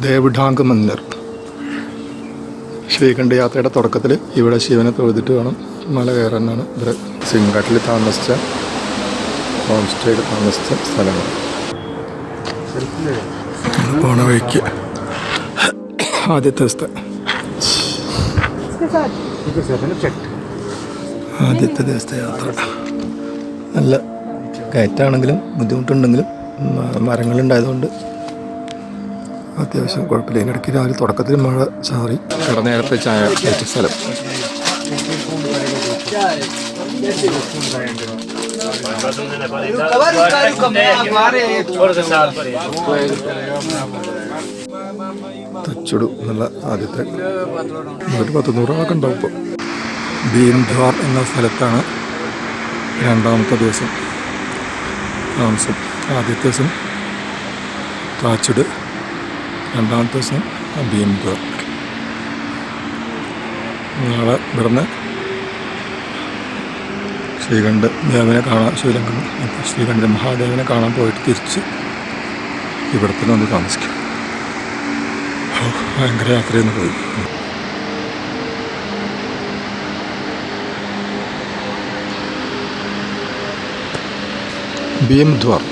ദേവ്ഢാംഗ് മന്ദിർ. ശ്രീകണ്ഠ യാത്രയുടെ തുടക്കത്തിൽ ഇവിടെ ശിവനെ തൊഴുതിട്ട് വേണം മല കയറാനാണ്. ഇവിടെ സിംഗാട്ടിൽ താമസിച്ച ഹോം സ്റ്റേയിൽ താമസിച്ച സ്ഥലങ്ങൾ. പോണ വഴിക്ക് ആദ്യത്തെ ദിവസത്തെ യാത്ര നല്ല കയറ്റാണെങ്കിലും ബുദ്ധിമുട്ടുണ്ടെങ്കിലും മരങ്ങളുണ്ടായതുകൊണ്ട് അത്യാവശ്യം കുഴപ്പമില്ല. ഇതിനിടയ്ക്ക് രാവിലെ തുടക്കത്തിൽ മഴ ചാറി. നേരത്തെ ചായ കഴിച്ച സ്ഥലം. തച്ചുടു എന്നുള്ള ആദ്യത്തെ 100 ആളൊക്കെ ഉണ്ടാവും. ഇപ്പോൾ ഭീംദ്വാർ എന്ന സ്ഥലത്താണ് രണ്ടാമത്തെ ദിവസം താമസം. ആദ്യത്തെ ദിവസം താച്ചുട്, രണ്ടാമത്തെ ദിവസം ഭീംദ്വാർ. നാളെ ഇവിടുന്ന് ശ്രീകണ്ഠ ദേവനെ കാണാൻ, ശ്രീകണ്ഠ മഹാദേവനെ കാണാൻ പോയിട്ട് തിരിച്ച് ഇവിടെ തന്നെ വന്ന് താമസിക്കും. ഭയങ്കര യാത്രയെന്ന് പോയി. ഭീംദ്വാർ.